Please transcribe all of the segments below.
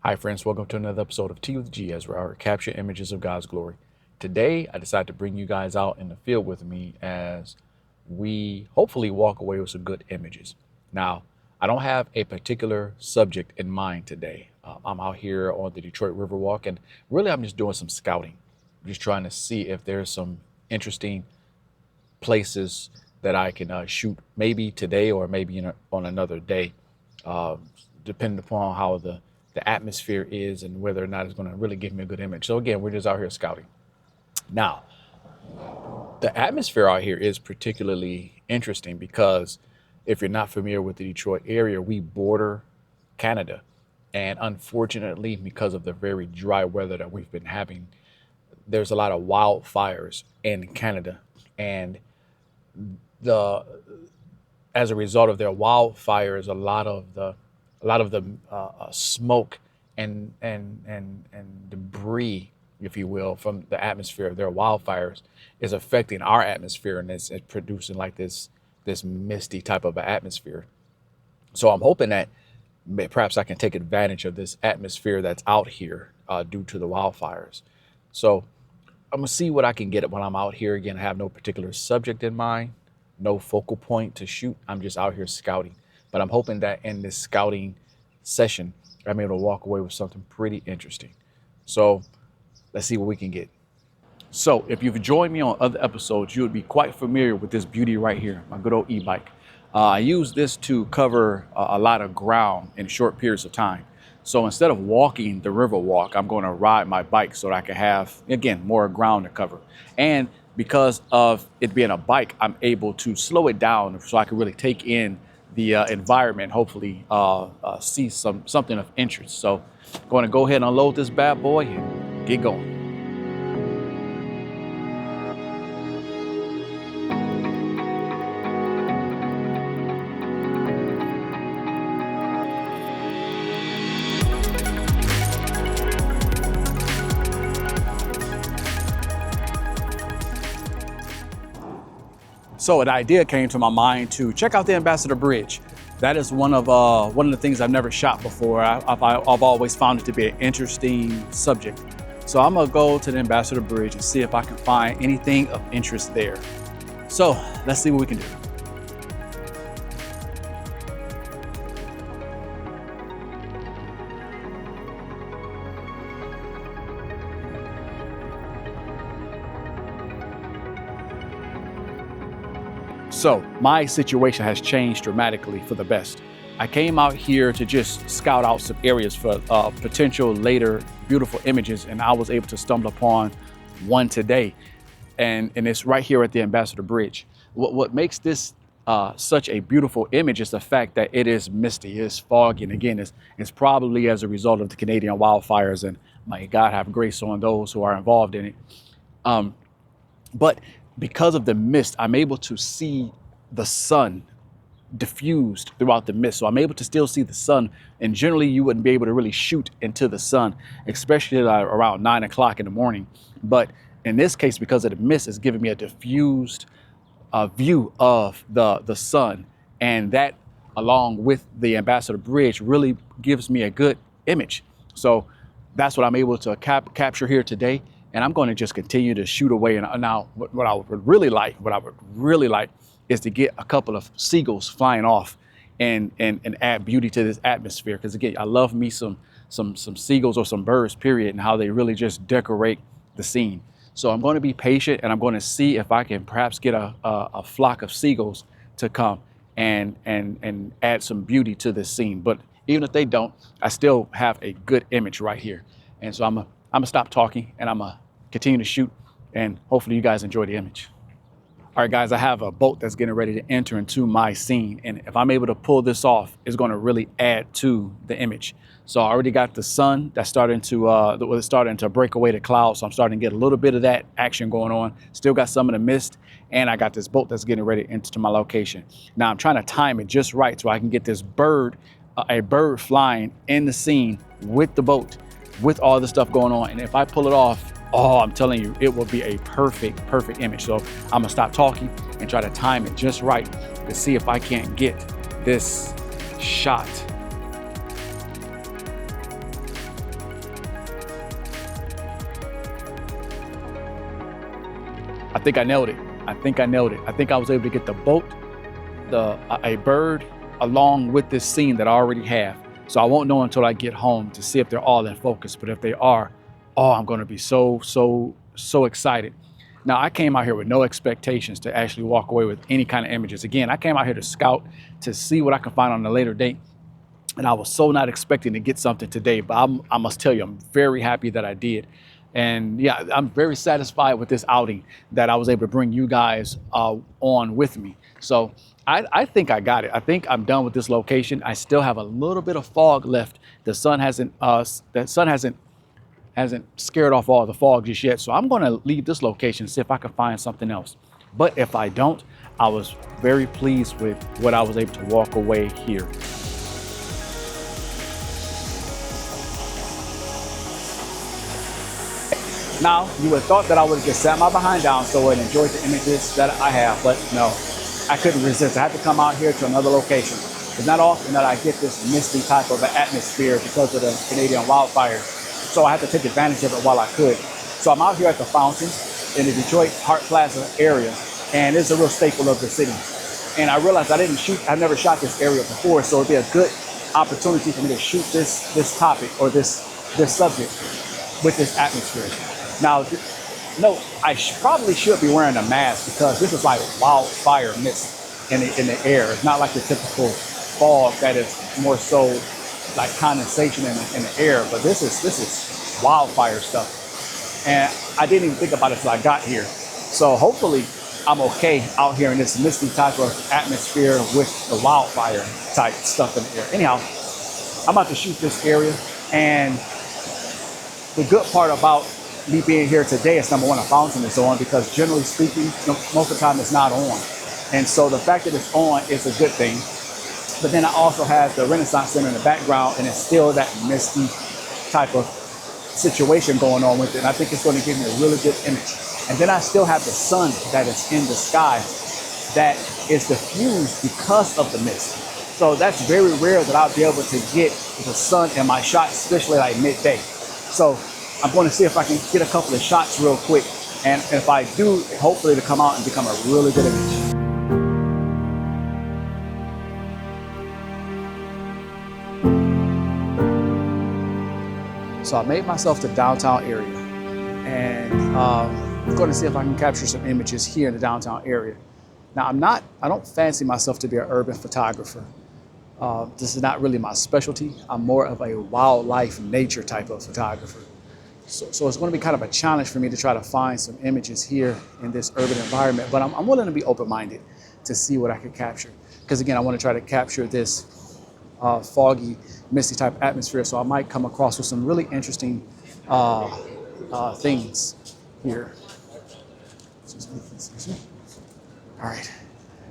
Hi friends, welcome to another episode of Tea with G as we capture images of God's glory. Today, I decided to bring you guys out in the field with me as we hopefully walk away with some good images. Now, I don't have a particular subject in mind today. I'm out here on the Detroit Riverwalk and really I'm just doing some scouting. I'm just trying to see if there's some interesting places that I can shoot maybe today or maybe on another day, depending upon how the atmosphere is and whether or not it's going to really give me a good image. So again, we're just out here scouting. Now, the atmosphere out here is particularly interesting because if you're not familiar with the Detroit area, we border Canada. And unfortunately, because of the very dry weather that we've been having, there's a lot of wildfires in Canada. And as a result of their wildfires, a lot of the smoke and debris, if you will, from the atmosphere of their wildfires is affecting our atmosphere, and it's producing like this misty type of an atmosphere. So I'm hoping that perhaps I can take advantage of this atmosphere that's out here due to the wildfires. So I'm gonna see what I can get when I'm out here. Again, I have no particular subject in mind, no focal point to shoot. I'm just out here scouting. But I'm hoping that in this scouting session, I'm able to walk away with something pretty interesting. So let's see what we can get. So if you've joined me on other episodes, you would be quite familiar with this beauty right here, my good old e-bike. I use this to cover a lot of ground in short periods of time. So instead of walking the river walk, I'm going to ride my bike so that I can have, again, more ground to cover. And because of it being a bike, I'm able to slow it down so I can really take in the environment, hopefully see something of interest. So I'm going to go ahead and unload this bad boy and get going. So an idea came to my mind to check out the Ambassador Bridge. That is one of the things I've never shot before. I've always found it to be an interesting subject. So I'm gonna go to the Ambassador Bridge and see if I can find anything of interest there. So let's see what we can do. So my situation has changed dramatically for the best. I came out here to just scout out some areas for potential later beautiful images, and I was able to stumble upon one today. And it's right here at the Ambassador Bridge. What makes this such a beautiful image is the fact that it is misty, it's foggy, and again, it's probably as a result of the Canadian wildfires, and may God have grace on those who are involved in it. But because of the mist, I'm able to see the sun diffused throughout the mist. So I'm able to still see the sun. And generally you wouldn't be able to really shoot into the sun, especially around 9 o'clock in the morning. But in this case, because of the mist, it's giving me a diffused view of the sun. And that, along with the Ambassador Bridge, really gives me a good image. So that's what I'm able to capture here today. And I'm going to just continue to shoot away. And now what I would really like is to get a couple of seagulls flying off and add beauty to this atmosphere. Because again, I love me some seagulls or some birds, period, and how they really just decorate the scene. So I'm going to be patient and I'm going to see if I can perhaps get a flock of seagulls to come and add some beauty to this scene. But even if they don't, I still have a good image right here. And so I'm gonna stop talking and I'm gonna continue to shoot, and hopefully you guys enjoy the image. All right, guys, I have a boat that's getting ready to enter into my scene. And if I'm able to pull this off, it's gonna really add to the image. So I already got the sun that's starting to break away the clouds. So I'm starting to get a little bit of that action going on. Still got some of the mist, and I got this boat that's getting ready to enter to my location. Now I'm trying to time it just right so I can get this bird, a bird flying in the scene with the boat, with all the stuff going on. And if I pull it off, oh, I'm telling you, it will be a perfect image. So I'm gonna stop talking and try to time it just right to see if I can't get this shot. I think I nailed it. I think I nailed it. I think I was able to get the boat, a bird, along with this scene that I already have. So I won't know until I get home to see if they're all in focus. But if they are, oh, I'm going to be so excited. Now, I came out here with no expectations to actually walk away with any kind of images. Again, I came out here to scout, to see what I can find on a later date. And I was so not expecting to get something today, but I must tell you, I'm very happy that I did. And yeah, I'm very satisfied with this outing that I was able to bring you guys on with me. So I think I got it. I think I'm done with this location. I still have a little bit of fog left. The sun hasn't scared off all the fog just yet. So I'm going to leave this location, see if I can find something else. But if I don't, I was very pleased with what I was able to walk away here. Now, you would have thought that I would have just sat my behind down somewhere and enjoyed the images that I have, but no, I couldn't resist. I had to come out here to another location. It's not often that I get this misty type of an atmosphere because of the Canadian wildfires. So I had to take advantage of it while I could. So I'm out here at the fountains in the Detroit Hart Plaza area, and it's a real staple of the city. And I realized I've never shot this area before, so it'd be a good opportunity for me to shoot this topic or this subject with this atmosphere. Now, no, I probably should be wearing a mask because this is like wildfire mist in the air. It's not like the typical fog that is more so like condensation in the air, but this is wildfire stuff. And I didn't even think about it till I got here. So hopefully I'm okay out here in this misty type of atmosphere with the wildfire type stuff in the air. Anyhow, I'm about to shoot this area, and the good part about me being here today is, number one, a fountain is on, because generally speaking, most of the time it's not on. And so the fact that it's on is a good thing. But then I also have the Renaissance Center in the background, and it's still that misty type of situation going on with it. And I think it's going to give me a really good image. And then I still have the sun that is in the sky that is diffused because of the mist. So that's very rare that I'll be able to get the sun in my shot, especially like midday. So I'm going to see if I can get a couple of shots real quick. And if I do, hopefully it'll come out and become a really good image. So I made myself the downtown area, and I'm going to see if I can capture some images here in the downtown area. Now I don't fancy myself to be an urban photographer. This is not really my specialty. I'm more of a wildlife nature type of photographer. So it's going to be kind of a challenge for me to try to find some images here in this urban environment, but I'm willing to be open-minded to see what I can capture. Because again, I want to try to capture this foggy, misty type atmosphere, so I might come across with some really interesting things here. All right,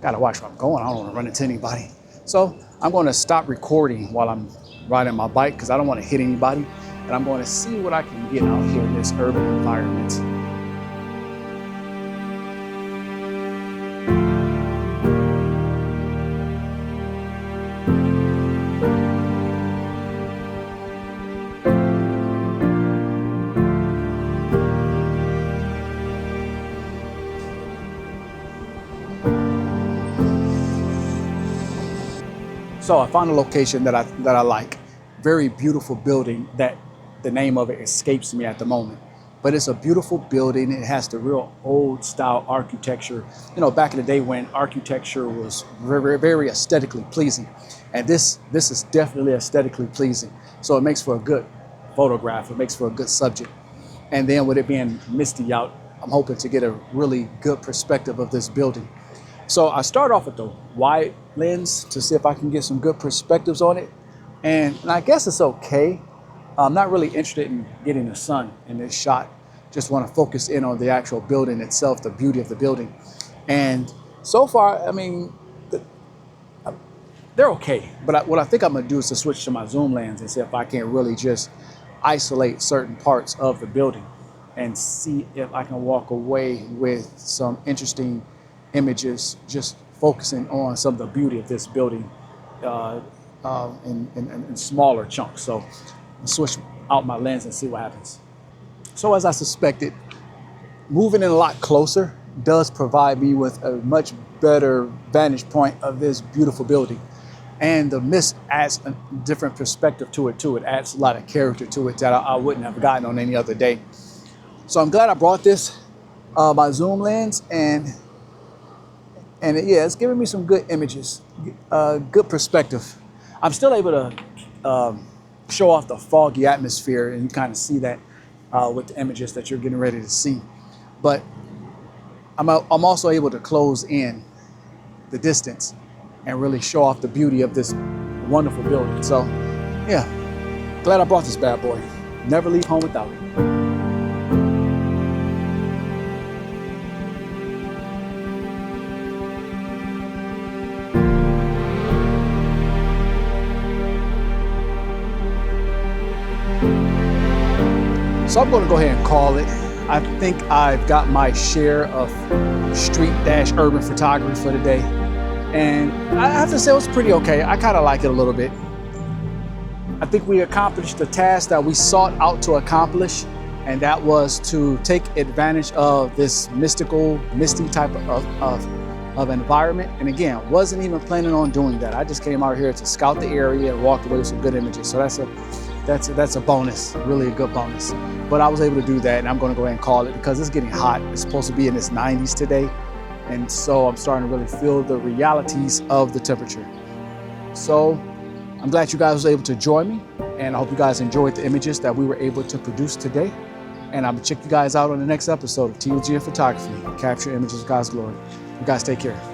gotta watch where I'm going. I don't want to run into anybody. So I'm going to stop recording while I'm riding my bike because I don't want to hit anybody. And I'm going to see what I can get out here in this urban environment. So I found a location that I like. Very beautiful building that the name of it escapes me at the moment. But it's a beautiful building. It has the real old style architecture. You know, back in the day when architecture was very, very aesthetically pleasing. And this is definitely aesthetically pleasing. So it makes for a good photograph. It makes for a good subject. And then with it being misty out, I'm hoping to get a really good perspective of this building. So I start off with the wide lens to see if I can get some good perspectives on it. And I guess it's okay. I'm not really interested in getting the sun in this shot. Just want to focus in on the actual building itself, the beauty of the building. And so far, I mean, they're okay. But what I think I'm going to do is to switch to my zoom lens and see if I can really just isolate certain parts of the building and see if I can walk away with some interesting images, just focusing on some of the beauty of this building in smaller chunks. So I'll switch out my lens and see what happens. So as I suspected, moving in a lot closer does provide me with a much better vantage point of this beautiful building. And the mist adds a different perspective to it too. It adds a lot of character to it that I wouldn't have gotten on any other day. So I'm glad I brought this my zoom lens, and yeah, it's giving me some good images, good perspective. I'm still able to show off the foggy atmosphere, and you kind of see that with the images that you're getting ready to see. But I'm also able to close in the distance and really show off the beauty of this wonderful building. So yeah, glad I brought this bad boy. Never leave home without it. So I'm going to go ahead and call it. I think I've got my share of street-urban photography for the day. And I have to say it was pretty okay. I kind of like it a little bit. I think we accomplished the task that we sought out to accomplish, and that was to take advantage of this mystical, misty type of environment. And again, wasn't even planning on doing that. I just came out here to scout the area and walk away with some good images. So that's a bonus, really a good bonus. But I was able to do that, and I'm going to go ahead and call it because it's getting hot. It's supposed to be in its 90s today. And so I'm starting to really feel the realities of the temperature. So I'm glad you guys were able to join me, and I hope you guys enjoyed the images that we were able to produce today. And I'm gonna check you guys out on the next episode of TOG Photography, Capture Images of God's Glory. You guys take care.